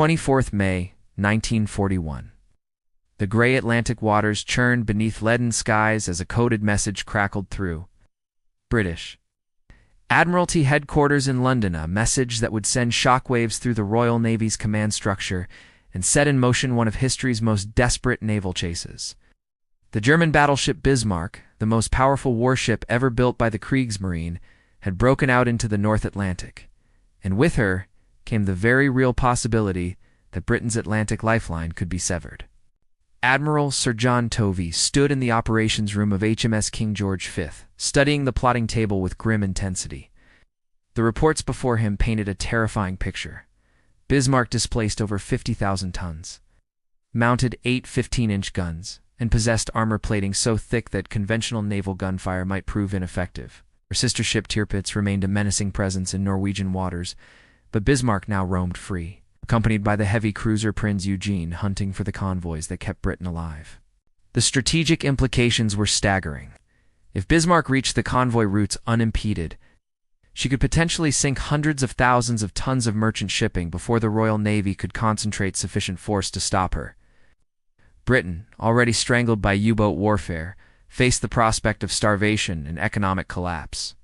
24th May, 1941. The gray Atlantic waters churned beneath leaden skies as a coded message crackled through. British Admiralty Headquarters in London, a message that would send shockwaves through the Royal Navy's command structure and set in motion one of history's most desperate naval chases. The German battleship Bismarck, the most powerful warship ever built by the Kriegsmarine, had broken out into the North Atlantic, and with her came the very real possibility that Britain's Atlantic lifeline could be severed. Admiral Sir John Tovey stood in the operations room of HMS King George V, studying the plotting table with grim intensity. The reports before him painted a terrifying picture. Bismarck displaced over 50,000 tons, mounted 8 15-inch guns, and possessed armor plating so thick that conventional naval gunfire might prove ineffective. Her sister ship Tirpitz remained a menacing presence in Norwegian waters, but Bismarck now roamed free, accompanied by the heavy cruiser Prinz Eugene, hunting for the convoys that kept Britain alive. The strategic implications were staggering. If Bismarck reached the convoy routes unimpeded, she could potentially sink hundreds of thousands of tons of merchant shipping before the Royal Navy could concentrate sufficient force to stop her. Britain, already strangled by U-boat warfare, faced the prospect of starvation and economic collapse.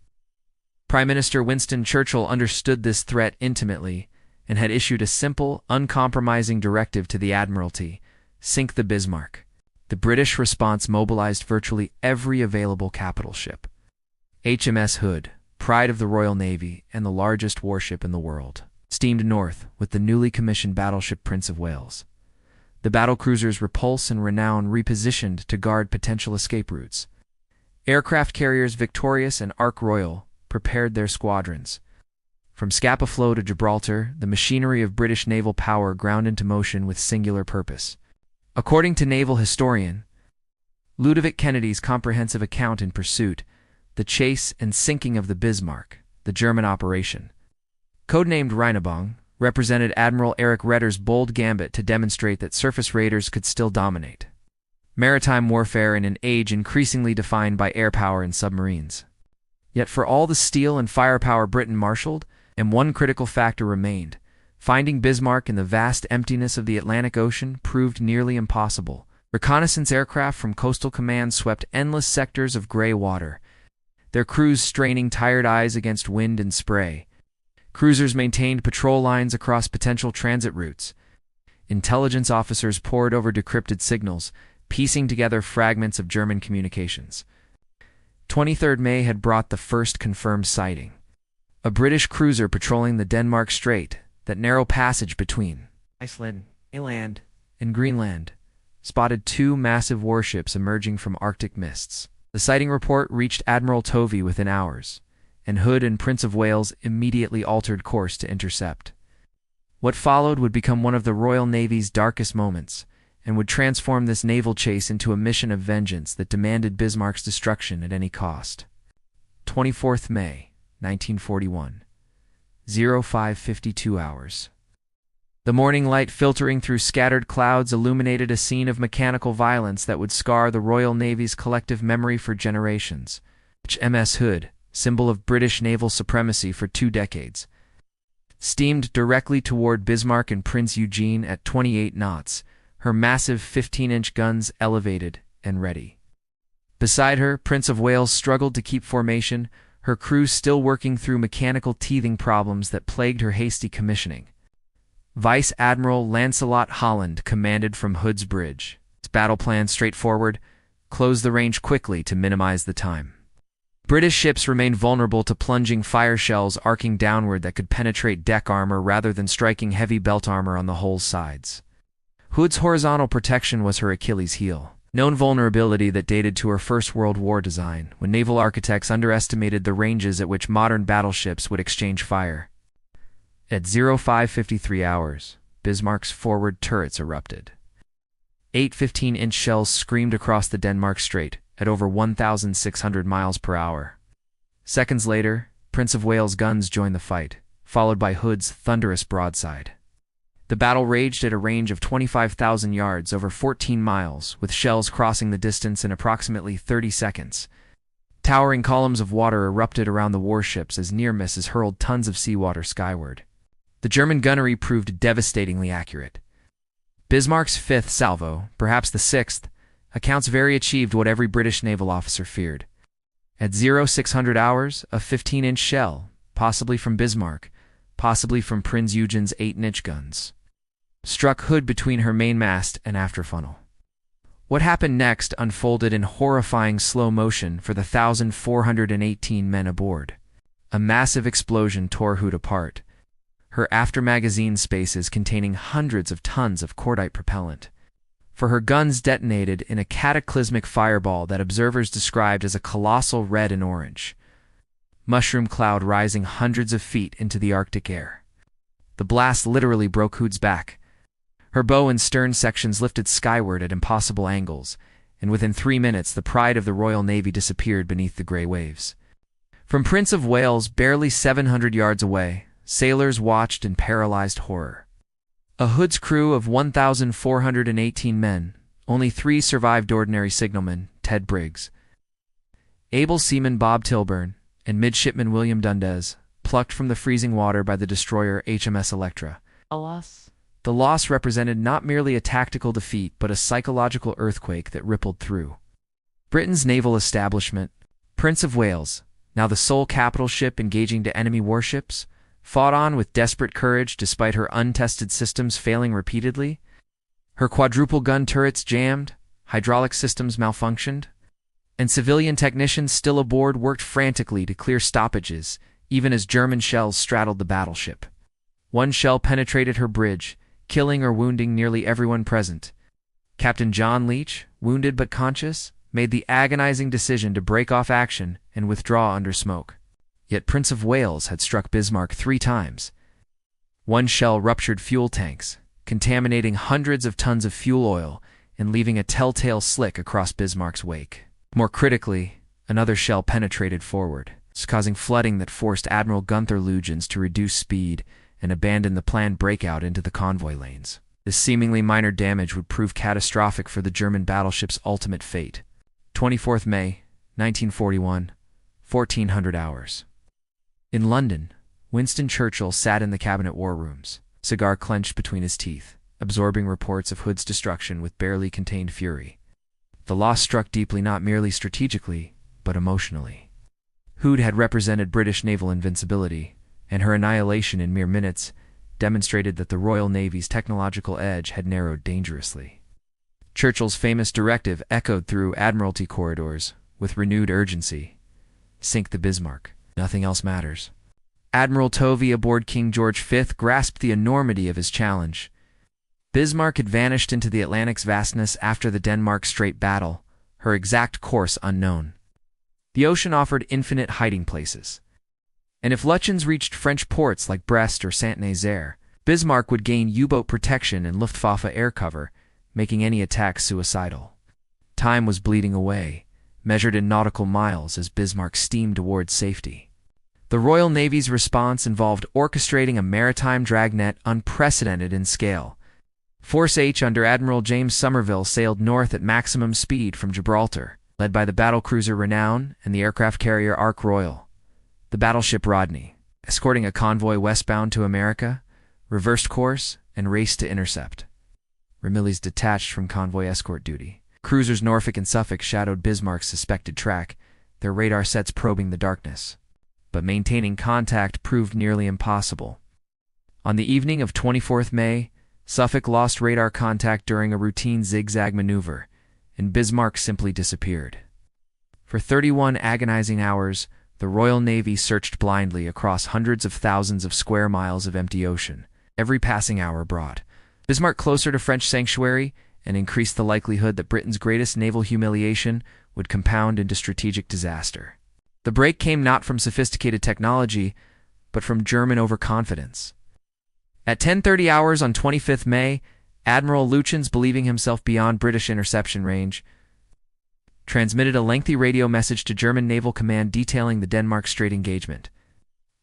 Prime Minister Winston Churchill understood this threat intimately and had issued a simple, uncompromising directive to the Admiralty: sink the Bismarck. The British response mobilized virtually every available capital ship. HMS Hood, pride of the Royal Navy and the largest warship in the world, steamed north with the newly commissioned battleship Prince of Wales. The battlecruisers Repulse and Renown repositioned to guard potential escape routes. Aircraft carriers Victorious and Ark Royal prepared their squadrons. From Scapa Flow to Gibraltar, the machinery of British naval power ground into motion with singular purpose. According to naval historian Ludovic Kennedy's comprehensive account in Pursuit, the chase and sinking of the Bismarck, the German operation, codenamed Rheinebong, represented Admiral Erich Raeder's bold gambit to demonstrate that surface raiders could still dominate maritime warfare in an age increasingly defined by air power and submarines. Yet for all the steel and firepower Britain marshaled, and one critical factor remained: finding Bismarck in the vast emptiness of the Atlantic Ocean proved nearly impossible. Reconnaissance aircraft from coastal commands swept endless sectors of gray water, their crews straining tired eyes against wind and spray. Cruisers maintained patrol lines across potential transit routes. Intelligence officers pored over decrypted signals, piecing together fragments of German communications. 23rd May had brought the first confirmed sighting. A British cruiser patrolling the Denmark Strait, that narrow passage between Iceland, Iceland, and Greenland, spotted 2 massive warships emerging from Arctic mists. The sighting report reached Admiral Tovey within hours, and Hood and Prince of Wales immediately altered course to intercept. What followed would become one of the Royal Navy's darkest moments, and would transform this naval chase into a mission of vengeance that demanded Bismarck's destruction at any cost. 24th May, 1941. 05:52 hours. The morning light filtering through scattered clouds illuminated a scene of mechanical violence that would scar the Royal Navy's collective memory for generations. HMS Hood, symbol of British naval supremacy for 2 decades, steamed directly toward Bismarck and Prince Eugene at 28 knots, her massive 15-inch guns elevated and ready. Beside her, Prince of Wales struggled to keep formation, her crew still working through mechanical teething problems that plagued her hasty commissioning. Vice Admiral Lancelot Holland commanded from Hood's bridge. His battle plan straightforward: close the range quickly to minimize the time. British ships remained vulnerable to plunging fire shells arcing downward that could penetrate deck armor rather than striking heavy belt armor on the hull's sides. Hood's horizontal protection was her Achilles heel, known vulnerability that dated to her First World War design, when naval architects underestimated the ranges at which modern battleships would exchange fire. At 05:53 hours, Bismarck's forward turrets erupted. 8 15-inch shells screamed across the Denmark Strait at over 1,600 miles per hour. Seconds later, Prince of Wales' guns joined the fight, followed by Hood's thunderous broadside. The battle raged at a range of 25,000 yards over 14 miles, with shells crossing the distance in approximately 30 seconds. Towering columns of water erupted around the warships as near misses hurled tons of seawater skyward. The German gunnery proved devastatingly accurate. Bismarck's fifth salvo, perhaps the sixth, accounts very achieved what every British naval officer feared. At 0600 hours, a 15-inch shell, possibly from Bismarck, possibly from Prinz Eugen's 8-inch guns, struck Hood between her mainmast and after funnel. What happened next unfolded in horrifying slow motion for the 1,418 men aboard. A massive explosion tore Hood apart, her after-magazine spaces containing hundreds of tons of cordite propellant, for her guns detonated in a cataclysmic fireball that observers described as a colossal red and orange mushroom cloud rising hundreds of feet into the Arctic air. The blast literally broke Hood's back. Her bow and stern sections lifted skyward at impossible angles, and within 3 minutes the pride of the Royal Navy disappeared beneath the gray waves. From Prince of Wales, barely 700 yards away, sailors watched in paralyzed horror. A Hood's crew of 1,418 men, only 3 survived: ordinary signalman Ted Briggs, able seaman Bob Tilburn, and midshipman William Dundes, plucked from the freezing water by the destroyer HMS Electra. Alas. The loss represented not merely a tactical defeat but a psychological earthquake that rippled through Britain's naval establishment. Prince of Wales, now the sole capital ship engaging to enemy warships, fought on with desperate courage despite her untested systems failing repeatedly. Her quadruple gun turrets jammed, hydraulic systems malfunctioned, and civilian technicians still aboard worked frantically to clear stoppages, even as German shells straddled the battleship. One shell penetrated her bridge, killing or wounding nearly everyone present. Captain John Leach, wounded but conscious, made the agonizing decision to break off action and withdraw under smoke. Yet Prince of Wales had struck Bismarck 3 times. One shell ruptured fuel tanks, contaminating hundreds of tons of fuel oil and leaving a telltale slick across Bismarck's wake. More critically, another shell penetrated forward, causing flooding that forced Admiral Gunther Lütjens to reduce speed and abandon the planned breakout into the convoy lanes. This seemingly minor damage would prove catastrophic for the German battleship's ultimate fate. 24th May, 1941, 1400 hours. In London, Winston Churchill sat in the cabinet war rooms, cigar clenched between his teeth, absorbing reports of Hood's destruction with barely contained fury. The loss struck deeply not merely strategically, but emotionally. Hood had represented British naval invincibility, and her annihilation in mere minutes demonstrated that the Royal Navy's technological edge had narrowed dangerously. Churchill's famous directive echoed through Admiralty corridors with renewed urgency: sink the Bismarck. Nothing else matters. Admiral Tovey aboard King George V grasped the enormity of his challenge. Bismarck had vanished into the Atlantic's vastness after the Denmark Strait battle, her exact course unknown. The ocean offered infinite hiding places, and if Lütjens reached French ports like Brest or Saint-Nazaire, Bismarck would gain U-boat protection and Luftwaffe air cover, making any attack suicidal. Time was bleeding away, measured in nautical miles as Bismarck steamed towards safety. The Royal Navy's response involved orchestrating a maritime dragnet unprecedented in scale. Force H under Admiral James Somerville sailed north at maximum speed from Gibraltar, led by the battlecruiser Renown and the aircraft carrier Ark Royal. The battleship Rodney, escorting a convoy westbound to America, reversed course and raced to intercept. Ramillies detached from convoy escort duty. Cruisers Norfolk and Suffolk shadowed Bismarck's suspected track, their radar sets probing the darkness. But maintaining contact proved nearly impossible. On the evening of 24th May, Suffolk lost radar contact during a routine zigzag maneuver, and Bismarck simply disappeared. For 31 agonizing hours, the Royal Navy searched blindly across hundreds of thousands of square miles of empty ocean. Every passing hour brought Bismarck closer to French sanctuary and increased the likelihood that Britain's greatest naval humiliation would compound into strategic disaster. The break came not from sophisticated technology, but from German overconfidence. At 10:30 hours on 25th May, Admiral Lütjens, believing himself beyond British interception range, transmitted a lengthy radio message to German Naval Command detailing the Denmark Strait engagement.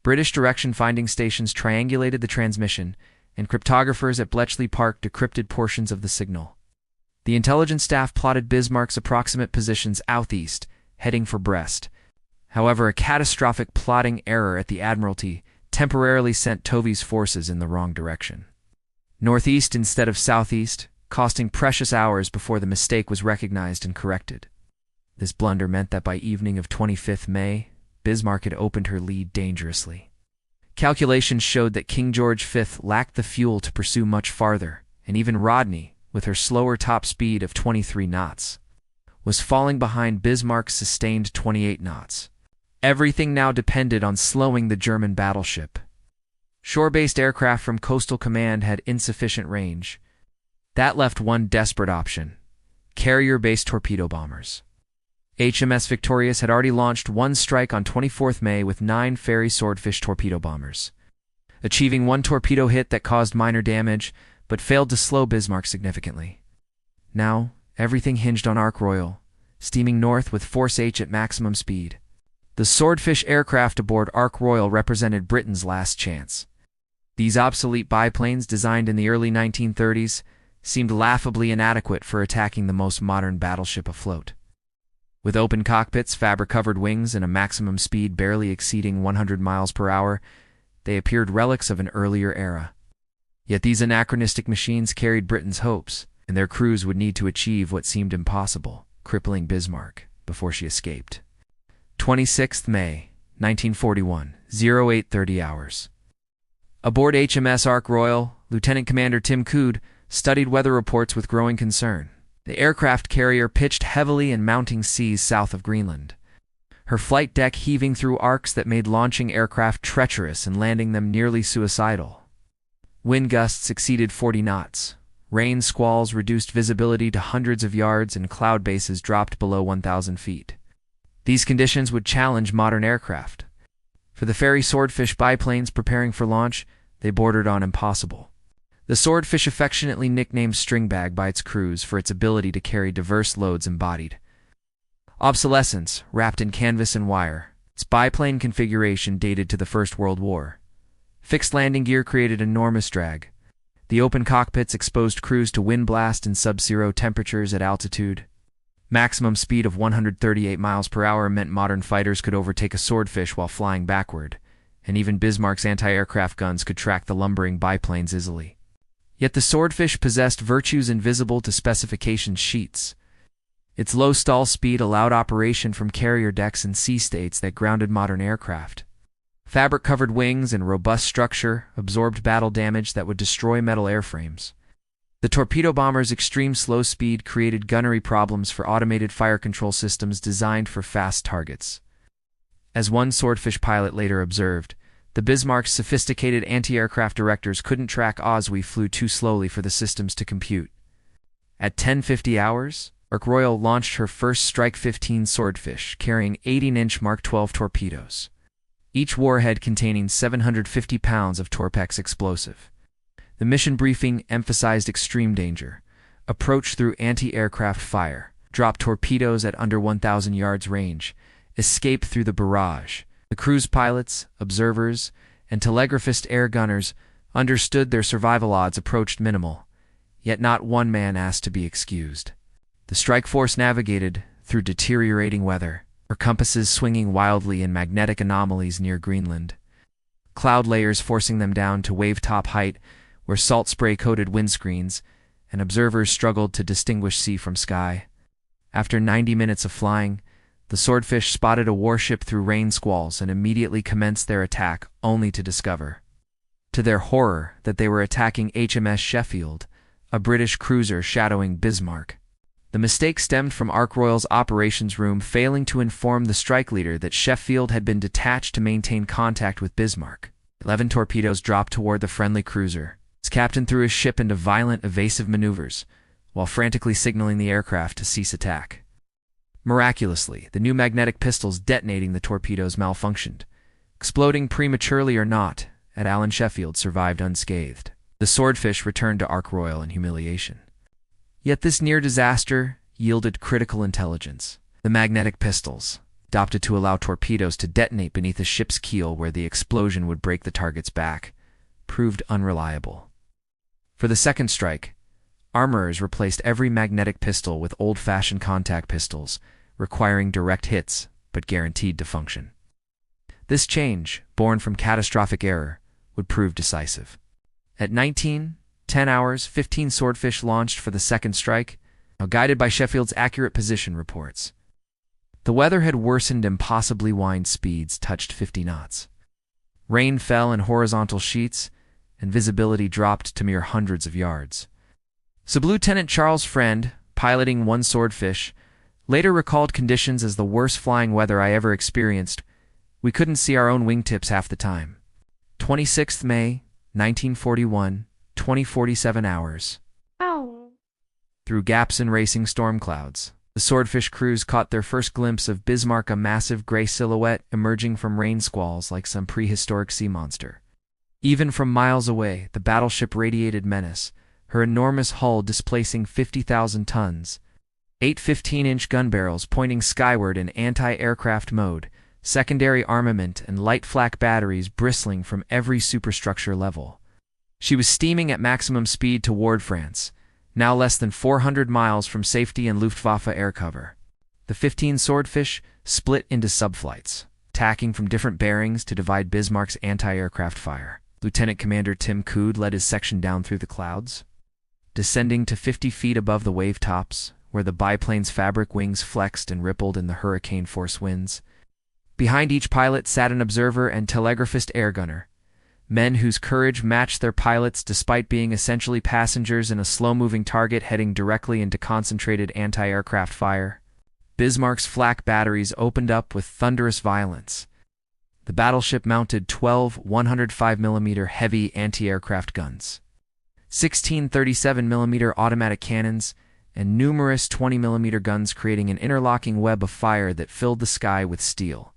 British direction-finding stations triangulated the transmission, and cryptographers at Bletchley Park decrypted portions of the signal. The intelligence staff plotted Bismarck's approximate positions southeast, heading for Brest. However, a catastrophic plotting error at the Admiralty temporarily sent Tovey's forces in the wrong direction. Northeast instead of southeast, costing precious hours before the mistake was recognized and corrected. This blunder meant that by evening of 25th May, Bismarck had opened her lead dangerously. Calculations showed that King George V lacked the fuel to pursue much farther, and even Rodney, with her slower top speed of 23 knots, was falling behind Bismarck's sustained 28 knots. Everything now depended on slowing the German battleship. Shore-based aircraft from Coastal Command had insufficient range. That left one desperate option: carrier-based torpedo bombers. HMS Victorious had already launched one strike on 24th May with 9 Fairey Swordfish torpedo bombers, achieving one torpedo hit that caused minor damage but failed to slow Bismarck significantly. Now, everything hinged on Ark Royal, steaming north with Force H at maximum speed. The Swordfish aircraft aboard Ark Royal represented Britain's last chance. These obsolete biplanes, designed in the early 1930s, seemed laughably inadequate for attacking the most modern battleship afloat. With open cockpits, fabric-covered wings, and a maximum speed barely exceeding 100 miles per hour, they appeared relics of an earlier era. Yet these anachronistic machines carried Britain's hopes, and their crews would need to achieve what seemed impossible: crippling Bismarck, before she escaped. 26th May, 1941, 0830 hours. Aboard HMS Ark Royal, Lieutenant Commander Tim Coode studied weather reports with growing concern. The aircraft carrier pitched heavily in mounting seas south of Greenland, her flight deck heaving through arcs that made launching aircraft treacherous and landing them nearly suicidal. Wind gusts exceeded 40 knots. Rain squalls reduced visibility to hundreds of yards, and cloud bases dropped below 1,000 feet. These conditions would challenge modern aircraft. For the Fairey Swordfish biplanes preparing for launch, they bordered on impossible. The Swordfish, affectionately nicknamed Stringbag by its crews for its ability to carry diverse loads, embodied obsolescence wrapped in canvas and wire. Its biplane configuration dated to the First World War. Fixed landing gear created enormous drag. The open cockpits exposed crews to wind blast and sub-zero temperatures at altitude. Maximum speed of 138 miles per hour meant modern fighters could overtake a Swordfish while flying backward, and even Bismarck's anti-aircraft guns could track the lumbering biplanes easily. Yet the Swordfish possessed virtues invisible to specification sheets. Its low stall speed allowed operation from carrier decks in sea states that grounded modern aircraft. Fabric-covered wings and robust structure absorbed battle damage that would destroy metal airframes. The torpedo bomber's extreme slow speed created gunnery problems for automated fire control systems designed for fast targets. As one Swordfish pilot later observed, the Bismarck's sophisticated anti-aircraft directors couldn't track Oz. We flew too slowly for the systems to compute. At 10:50 hours, Ark Royal launched her first Strike 15 Swordfish, carrying 18-inch Mark 12 torpedoes, each warhead containing 750 pounds of Torpex explosive. The mission briefing emphasized extreme danger: approach through anti-aircraft fire, drop torpedoes at under 1,000 yards range, escape through the barrage. The crew's pilots, observers, and telegraphist air gunners understood their survival odds approached minimal, yet not one man asked to be excused. The strike force navigated through deteriorating weather, her compasses swinging wildly in magnetic anomalies near Greenland, cloud layers forcing them down to wave-top height where salt spray coated windscreens, and observers struggled to distinguish sea from sky. After 90 minutes of flying, the Swordfish spotted a warship through rain squalls and immediately commenced their attack, only to discover, to their horror, that they were attacking HMS Sheffield, a British cruiser shadowing Bismarck. The mistake stemmed from Ark Royal's operations room failing to inform the strike leader that Sheffield had been detached to maintain contact with Bismarck. 11 torpedoes dropped toward the friendly cruiser. Its captain threw his ship into violent, evasive maneuvers, while frantically signaling the aircraft to cease attack. Miraculously, the new magnetic pistols detonating the torpedoes malfunctioned. Exploding prematurely or not, Alan Sheffield survived unscathed. The Swordfish returned to Ark Royal in humiliation. Yet this near disaster yielded critical intelligence. The magnetic pistols, adopted to allow torpedoes to detonate beneath a ship's keel where the explosion would break the target's back, proved unreliable. For the second strike, armorers replaced every magnetic pistol with old-fashioned contact pistols, requiring direct hits but guaranteed to function. This change, born from catastrophic error, would prove decisive. At 10 hours, 15 swordfish launched for the second strike, now guided by Sheffield's accurate position reports. The weather had worsened, impossibly wind speeds touched 50 knots. Rain fell in horizontal sheets, and visibility dropped to mere hundreds of yards. Sub-Lieutenant Charles Friend, piloting one swordfish, later recalled conditions as the worst flying weather I ever experienced. We couldn't see our own wingtips half the time. 26th May, 1941, 20:47 hours. Ow. Through gaps in racing storm clouds, the swordfish crews caught their first glimpse of Bismarck, a massive gray silhouette emerging from rain squalls like some prehistoric sea monster. Even from miles away, the battleship radiated menace, her enormous hull displacing 50,000 tons, 8 15-inch gun barrels pointing skyward in anti-aircraft mode, secondary armament and light flak batteries bristling from every superstructure level. She was steaming at maximum speed toward France, now less than 400 miles from safety and Luftwaffe air cover. The 15 swordfish split into subflights, tacking from different bearings to divide Bismarck's anti-aircraft fire. Lieutenant Commander Tim Coode led his section down through the clouds, descending to 50 feet above the wave tops, where the biplane's fabric wings flexed and rippled in the hurricane-force winds. Behind each pilot sat an observer and telegraphist air gunner, men whose courage matched their pilots despite being essentially passengers in a slow-moving target heading directly into concentrated anti-aircraft fire. Bismarck's flak batteries opened up with thunderous violence. The battleship mounted 12 105mm heavy anti-aircraft guns, 16 37mm automatic cannons, and numerous 20mm guns, creating an interlocking web of fire that filled the sky with steel.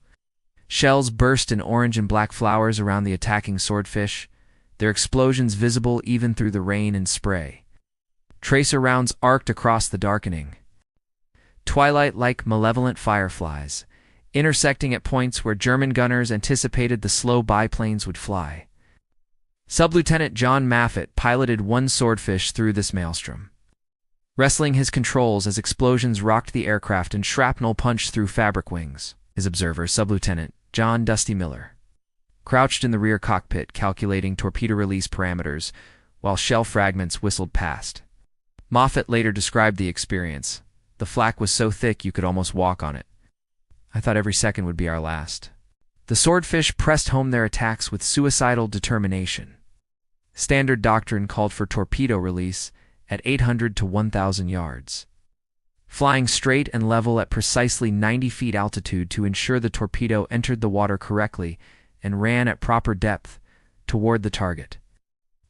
Shells burst in orange and black flowers around the attacking swordfish, their explosions visible even through the rain and spray. Tracer rounds arced across the darkening, twilight-like malevolent fireflies, intersecting at points where German gunners anticipated the slow biplanes would fly. Sub-Lieutenant John Maffett piloted one swordfish through this maelstrom, wrestling his controls as explosions rocked the aircraft and shrapnel punched through fabric wings. His observer, Sub-Lieutenant John Dusty Miller, crouched in the rear cockpit calculating torpedo release parameters while shell fragments whistled past. Moffett later described the experience. The flak was so thick you could almost walk on it. I thought every second would be our last. The swordfish pressed home their attacks with suicidal determination. Standard doctrine called for torpedo release at 800 to 1,000 yards, flying straight and level at precisely 90 feet altitude to ensure the torpedo entered the water correctly and ran at proper depth toward the target.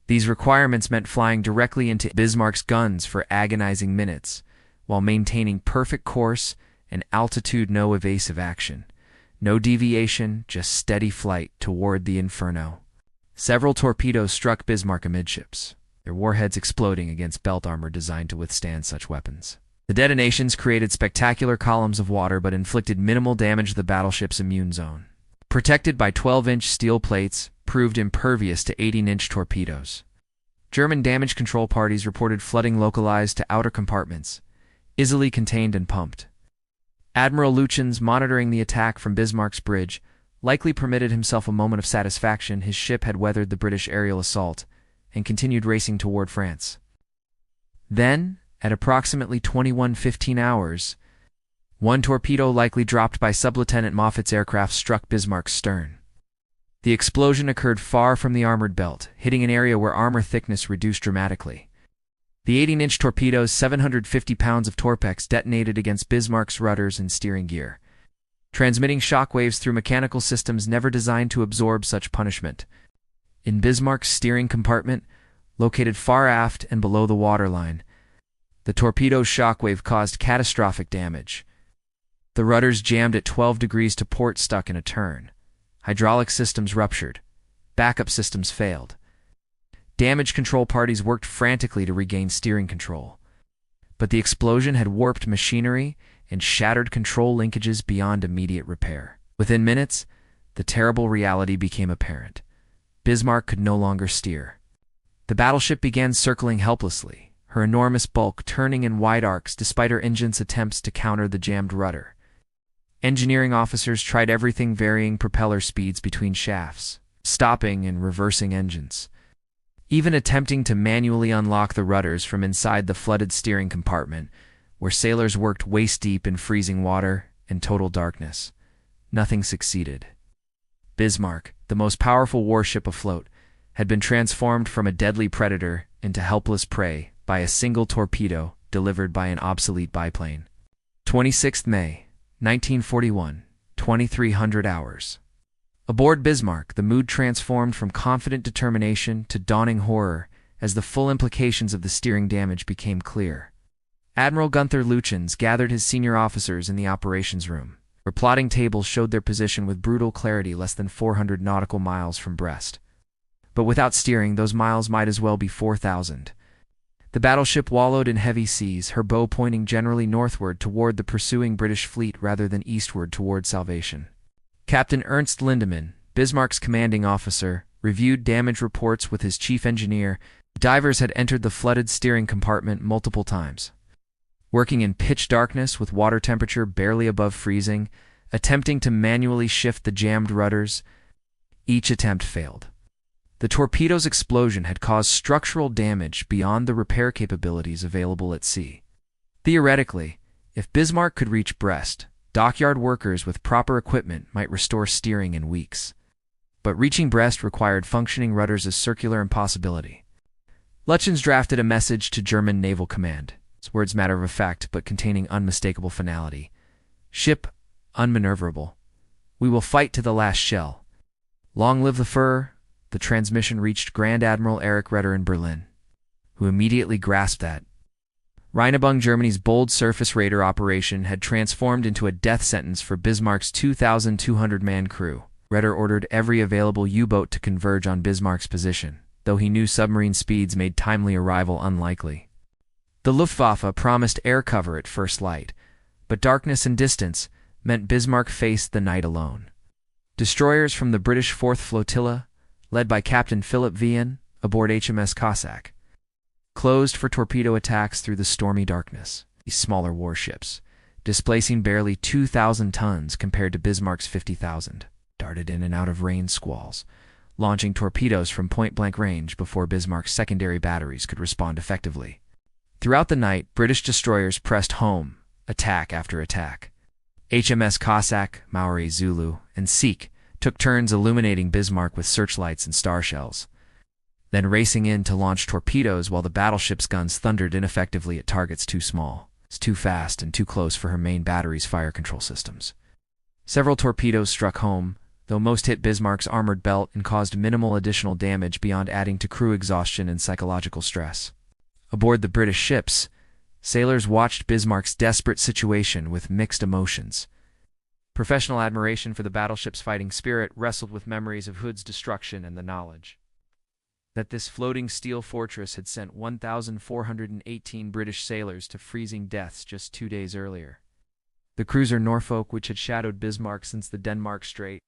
These requirements meant flying directly into Bismarck's guns for agonizing minutes, while maintaining perfect course and altitude, no evasive action, no deviation, just steady flight toward the inferno. Several torpedoes struck Bismarck amidships, their warheads exploding against belt armor designed to withstand such weapons. The detonations created spectacular columns of water but inflicted minimal damage to the battleship's immune zone. Protected by 12-inch steel plates, proved impervious to 18-inch torpedoes. German damage control parties reported flooding localized to outer compartments, easily contained and pumped. Admiral Lutyens, monitoring the attack from Bismarck's bridge, likely permitted himself a moment of satisfaction. His ship had weathered the British aerial assault and continued racing toward France. Then, at approximately 21:15 hours, one torpedo, likely dropped by Sub-Lieutenant Moffett's aircraft, struck Bismarck's stern. The explosion occurred far from the armored belt, hitting an area where armor thickness reduced dramatically. The 18-inch torpedo's 750 pounds of torpex detonated against Bismarck's rudders and steering gear, transmitting shockwaves through mechanical systems never designed to absorb such punishment. In Bismarck's steering compartment, located far aft and below the waterline, the torpedo's shockwave caused catastrophic damage. The rudders jammed at 12 degrees to port, stuck in a turn. Hydraulic systems ruptured. Backup systems failed. Damage control parties worked frantically to regain steering control. But the explosion had warped machinery and shattered control linkages beyond immediate repair. Within minutes, the terrible reality became apparent. Bismarck could no longer steer. The battleship began circling helplessly, her enormous bulk turning in wide arcs despite her engine's attempts to counter the jammed rudder. Engineering officers tried everything, varying propeller speeds between shafts, stopping and reversing engines, even attempting to manually unlock the rudders from inside the flooded steering compartment, where sailors worked waist-deep in freezing water and total darkness. Nothing succeeded. Bismarck, the most powerful warship afloat, had been transformed from a deadly predator into helpless prey by a single torpedo delivered by an obsolete biplane. 26th May, 1941, 2300 hours. Aboard Bismarck, the mood transformed from confident determination to dawning horror as the full implications of the steering damage became clear. Admiral Gunther Lütjens gathered his senior officers in the operations room, where plotting tables showed their position with brutal clarity less than 400 nautical miles from Brest. But without steering, those miles might as well be 4,000. The battleship wallowed in heavy seas, her bow pointing generally northward toward the pursuing British fleet rather than eastward toward salvation. Captain Ernst Lindemann, Bismarck's commanding officer, reviewed damage reports with his chief engineer. Divers had entered the flooded steering compartment multiple times, working in pitch darkness with water temperature barely above freezing, attempting to manually shift the jammed rudders. Each attempt failed. The torpedo's explosion had caused structural damage beyond the repair capabilities available at sea. Theoretically, if Bismarck could reach Brest, dockyard workers with proper equipment might restore steering in weeks. But reaching Brest required functioning rudders, a circular impossibility. Lütjens drafted a message to German Naval Command, its words matter of fact but containing unmistakable finality. "Ship unmaneuverable. We will fight to the last shell. Long live the Fuhrer." The transmission reached Grand Admiral Erich Raeder in Berlin, who immediately grasped that Rheinübung, Germany's bold surface raider operation, had transformed into a death sentence for Bismarck's 2,200-man crew. Raeder ordered every available U-boat to converge on Bismarck's position, though he knew submarine speeds made timely arrival unlikely. The Luftwaffe promised air cover at first light, but darkness and distance meant Bismarck faced the night alone. Destroyers from the British 4th Flotilla, led by Captain Philip Vian, aboard HMS Cossack, closed for torpedo attacks through the stormy darkness. These smaller warships, displacing barely 2,000 tons compared to Bismarck's 50,000, darted in and out of rain squalls, launching torpedoes from point-blank range before Bismarck's secondary batteries could respond effectively. Throughout the night, British destroyers pressed home, attack after attack. HMS Cossack, Maori Zulu, and Sikh took turns illuminating Bismarck with searchlights and star shells, then racing in to launch torpedoes while the battleship's guns thundered ineffectively at targets too small, too fast, and too close for her main battery's fire control systems. Several torpedoes struck home, though most hit Bismarck's armored belt and caused minimal additional damage beyond adding to crew exhaustion and psychological stress. Aboard the British ships, sailors watched Bismarck's desperate situation with mixed emotions. Professional admiration for the battleship's fighting spirit wrestled with memories of Hood's destruction and the knowledge that this floating steel fortress had sent 1,418 British sailors to freezing deaths just 2 days earlier. The cruiser Norfolk, which had shadowed Bismarck since the Denmark Strait,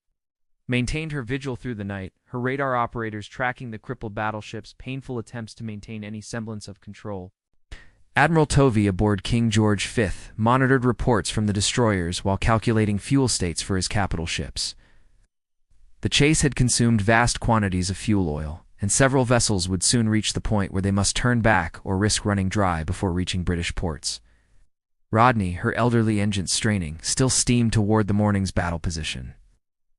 maintained her vigil through the night, her radar operators tracking the crippled battleship's painful attempts to maintain any semblance of control. Admiral Tovey aboard King George V monitored reports from the destroyers while calculating fuel states for his capital ships. The chase had consumed vast quantities of fuel oil, and several vessels would soon reach the point where they must turn back or risk running dry before reaching British ports. Rodney, her elderly engine straining, still steamed toward the morning's battle position.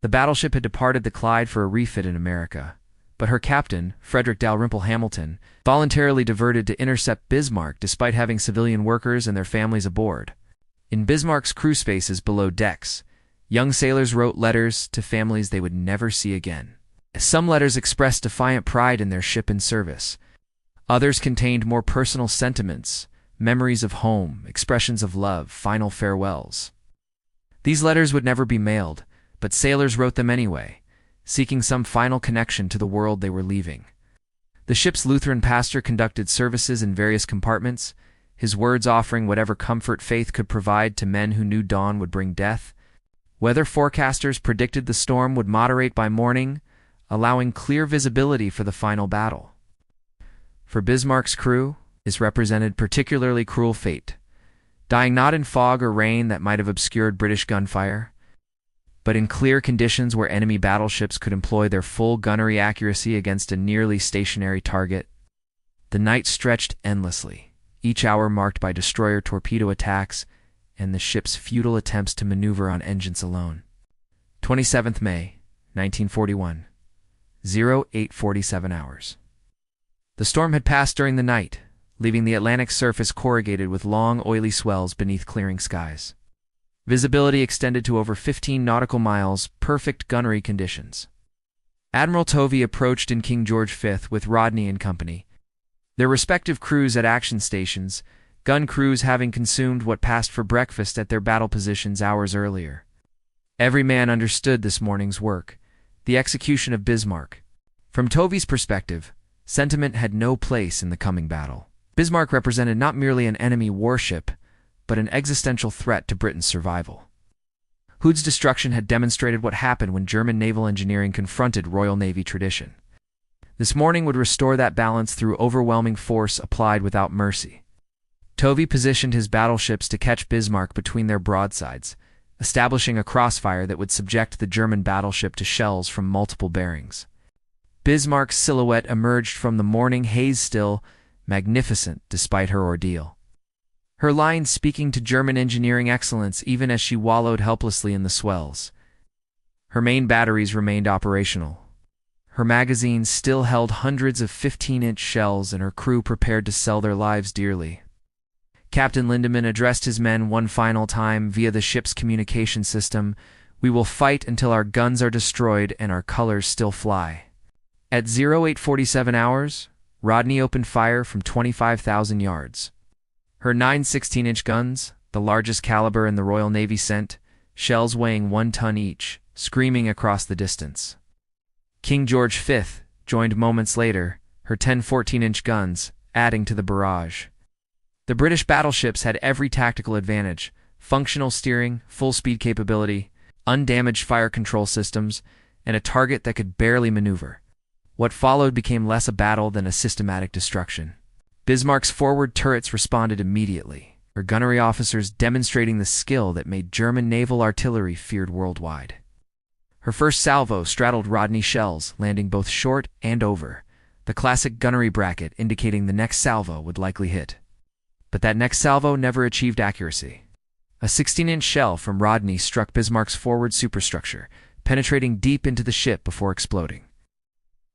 The battleship had departed the Clyde for a refit in America, but her captain, Frederick Dalrymple Hamilton, voluntarily diverted to intercept Bismarck despite having civilian workers and their families aboard. In Bismarck's crew spaces below decks, young sailors wrote letters to families they would never see again. Some letters expressed defiant pride in their ship in service. Others contained more personal sentiments, memories of home, expressions of love, final farewells. These letters would never be mailed, but sailors wrote them anyway, seeking some final connection to the world they were leaving. The ship's Lutheran pastor conducted services in various compartments, his words offering whatever comfort faith could provide to men who knew dawn would bring death. Weather forecasters predicted the storm would moderate by morning, allowing clear visibility for the final battle. For Bismarck's crew, this represented particularly cruel fate. dying not in fog or rain that might have obscured British gunfire, but in clear conditions where enemy battleships could employ their full gunnery accuracy against a nearly stationary target. The night stretched endlessly, each hour marked by destroyer torpedo attacks and the ship's futile attempts to maneuver on engines alone. 27th May, 1941, 08:47 hours. The storm had passed during the night, leaving the Atlantic surface corrugated with long, oily swells beneath clearing skies. Visibility extended to over 15 nautical miles, perfect gunnery conditions. Admiral Tovey approached in King George V with Rodney and company, their respective crews at action stations, gun crews having consumed what passed for breakfast at their battle positions hours earlier. Every man understood this morning's work, the execution of Bismarck. From Tovey's perspective, sentiment had no place in the coming battle. Bismarck represented not merely an enemy warship, but an existential threat to Britain's survival. Hood's destruction had demonstrated what happened when German naval engineering confronted Royal Navy tradition. This morning would restore that balance through overwhelming force applied without mercy. Tovey positioned his battleships to catch Bismarck between their broadsides, establishing a crossfire that would subject the German battleship to shells from multiple bearings. Bismarck's silhouette emerged from the morning haze still, magnificent despite her ordeal. Her lines speaking to German engineering excellence even as she wallowed helplessly in the swells. Her main batteries remained operational. Her magazines still held hundreds of 15-inch shells and her crew prepared to sell their lives dearly. Captain Lindemann addressed his men one final time via the ship's communication system. "We will fight until our guns are destroyed and our colors still fly." At 08:47 hours, Rodney opened fire from 25,000 yards. Her 9 16-inch guns, the largest caliber in the Royal Navy, sent shells weighing 1 ton each, screaming across the distance. King George V joined moments later, her 10 14-inch guns, adding to the barrage. The British battleships had every tactical advantage: functional steering, full-speed capability, undamaged fire control systems, and a target that could barely maneuver. What followed became less a battle than a systematic destruction. Bismarck's forward turrets responded immediately, her gunnery officers demonstrating the skill that made German naval artillery feared worldwide. Her first salvo straddled Rodney's shells, landing both short and over, the classic gunnery bracket indicating the next salvo would likely hit. But that next salvo never achieved accuracy. A 16-inch shell from Rodney struck Bismarck's forward superstructure, penetrating deep into the ship before exploding.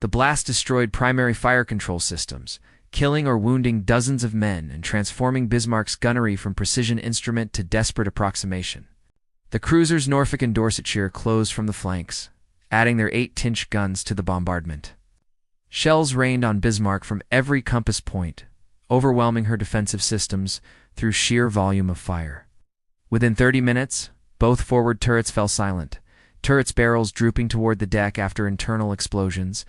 The blast destroyed primary fire control systems, killing or wounding dozens of men and transforming Bismarck's gunnery from precision instrument to desperate approximation. The cruisers Norfolk and Dorsetshire closed from the flanks, adding their 8-inch guns to the bombardment. Shells rained on Bismarck from every compass point, overwhelming her defensive systems through sheer volume of fire. Within 30 minutes, both forward turrets fell silent, turrets' barrels drooping toward the deck after internal explosions.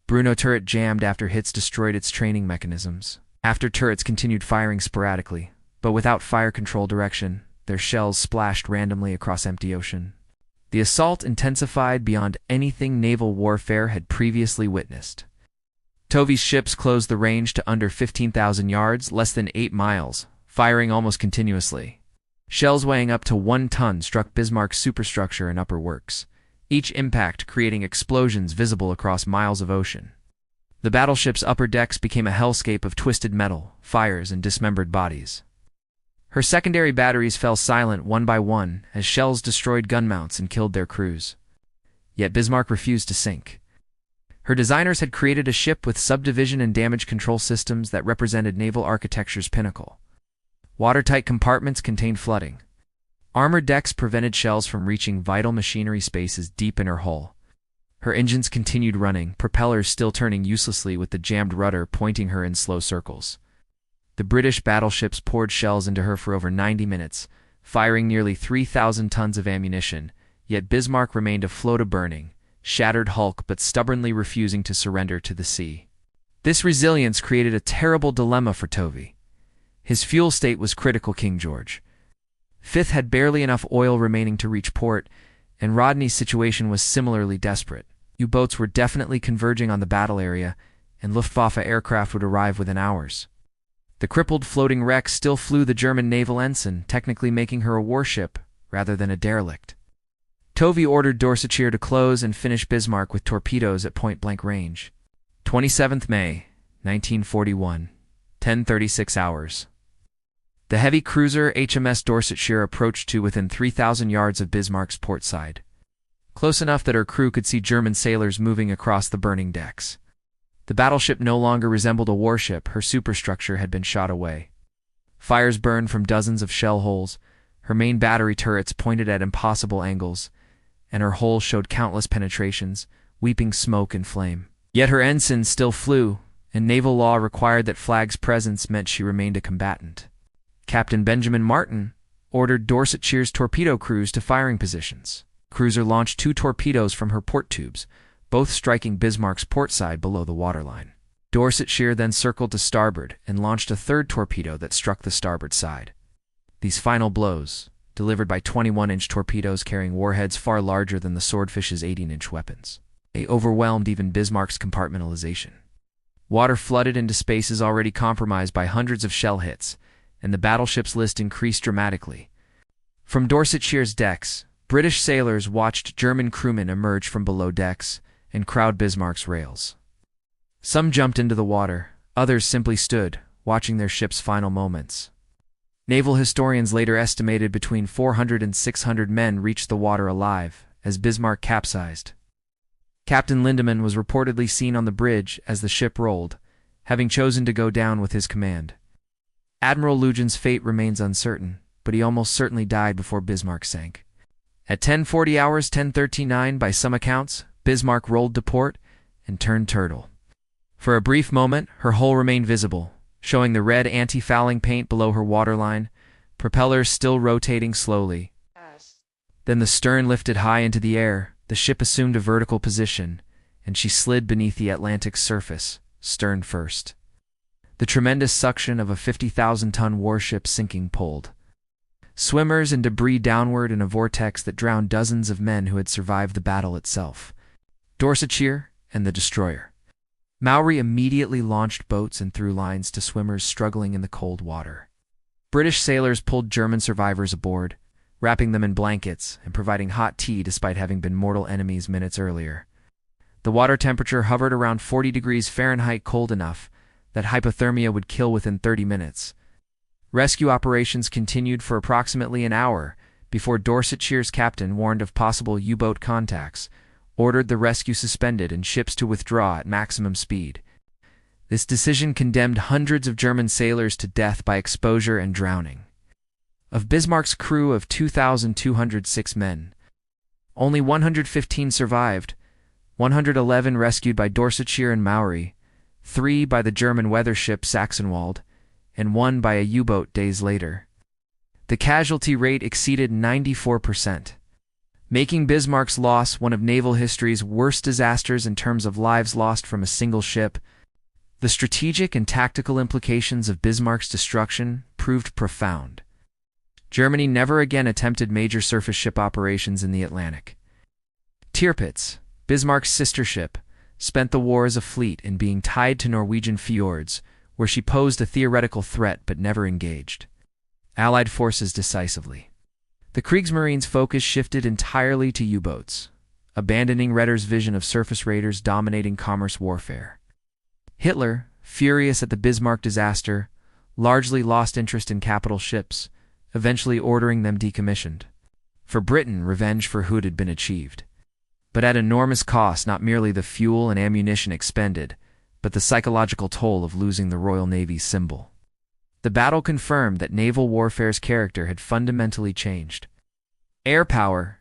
Bruno turret jammed after hits destroyed its training mechanisms. After turrets continued firing sporadically, but without fire control direction, their shells splashed randomly across empty ocean. The assault intensified beyond anything naval warfare had previously witnessed. Tovey's ships closed the range to under 15,000 yards, less than 8 miles, firing almost continuously. Shells weighing up to 1 ton struck Bismarck's superstructure and upper works, each impact creating explosions visible across miles of ocean. The battleship's upper decks became a hellscape of twisted metal, fires, and dismembered bodies. Her secondary batteries fell silent one by one as shells destroyed gun mounts and killed their crews. Yet Bismarck refused to sink. Her designers had created a ship with subdivision and damage control systems that represented naval architecture's pinnacle. Watertight compartments contained flooding. Armored decks prevented shells from reaching vital machinery spaces deep in her hull. Her engines continued running, propellers still turning uselessly with the jammed rudder pointing her in slow circles. The British battleships poured shells into her for over 90 minutes, firing nearly 3,000 tons of ammunition, yet Bismarck remained afloat, a burning, shattered hulk but stubbornly refusing to surrender to the sea. This resilience created a terrible dilemma for Tovey. His fuel state was critical. King George V had barely enough oil remaining to reach port, and Rodney's situation was similarly desperate. U-boats were definitely converging on the battle area, and Luftwaffe aircraft would arrive within hours. The crippled floating wreck still flew the German naval ensign, technically making her a warship rather than a derelict. Tovey ordered Dorsetshire to close and finish Bismarck with torpedoes at point-blank range. 27th May, 1941, 10:36 hours. The heavy cruiser HMS Dorsetshire approached to within 3,000 yards of Bismarck's port side, close enough that her crew could see German sailors moving across the burning decks. The battleship no longer resembled a warship, her superstructure had been shot away. Fires burned from dozens of shell holes, her main battery turrets pointed at impossible angles, and her hull showed countless penetrations, weeping smoke and flame. Yet her ensign still flew, and naval law required that flag's presence meant she remained a combatant. Captain Benjamin Martin ordered Dorsetshire's torpedo crews to firing positions. The cruiser launched 2 torpedoes from her port tubes, both striking Bismarck's port side below the waterline. Dorsetshire then circled to starboard and launched a 3rd torpedo that struck the starboard side. These final blows, delivered by 21-inch torpedoes carrying warheads far larger than the Swordfish's 18-inch weapons, they overwhelmed even Bismarck's compartmentalization. Water flooded into spaces already compromised by hundreds of shell hits, and the battleship's list increased dramatically. From Dorsetshire's decks, British sailors watched German crewmen emerge from below decks and crowd Bismarck's rails. Some jumped into the water, others simply stood, watching their ship's final moments. Naval historians later estimated between 400 and 600 men reached the water alive as Bismarck capsized. Captain Lindemann was reportedly seen on the bridge as the ship rolled, having chosen to go down with his command. Admiral Lugen's fate remains uncertain, but he almost certainly died before Bismarck sank. At 10:40 hours 10:39 by some accounts, Bismarck rolled to port and turned turtle. For a brief moment, her hull remained visible, showing the red anti-fouling paint below her waterline, propellers still rotating slowly. Then the stern lifted high into the air, the ship assumed a vertical position, and she slid beneath the Atlantic's surface, stern first. The tremendous suction of a 50,000-ton warship sinking pulled swimmers and debris downward in a vortex that drowned dozens of men who had survived the battle itself. Dorsetshire and the destroyer. Maori immediately launched boats and threw lines to swimmers struggling in the cold water. British sailors pulled German survivors aboard, wrapping them in blankets and providing hot tea despite having been mortal enemies minutes earlier. The water temperature hovered around 40 degrees Fahrenheit, cold enough that hypothermia would kill within 30 minutes. Rescue operations continued for approximately an hour before Dorsetshire's captain warned of possible U-boat contacts, ordered the rescue suspended and ships to withdraw at maximum speed. This decision condemned hundreds of German sailors to death by exposure and drowning. Of Bismarck's crew of 2,206 men, only 115 survived, 111 rescued by Dorsetshire and Maori, 3 by the German weather ship Sachsenwald, and 1 by a U-boat days later. The casualty rate exceeded 94%. Making Bismarck's loss one of naval history's worst disasters in terms of lives lost from a single ship. The strategic and tactical implications of Bismarck's destruction proved profound. Germany never again attempted major surface ship operations in the Atlantic. Tirpitz, Bismarck's sister ship, spent the war as a fleet in being tied to Norwegian fjords, where she posed a theoretical threat but never engaged Allied forces decisively. The Kriegsmarine's focus shifted entirely to U-boats, abandoning Retter's vision of surface raiders dominating commerce warfare. Hitler, furious at the Bismarck disaster, largely lost interest in capital ships, eventually ordering them decommissioned. For Britain, revenge for Hood had been achieved, but at enormous cost, not merely the fuel and ammunition expended, but the psychological toll of losing the Royal Navy's symbol. The battle confirmed that naval warfare's character had fundamentally changed. Air power,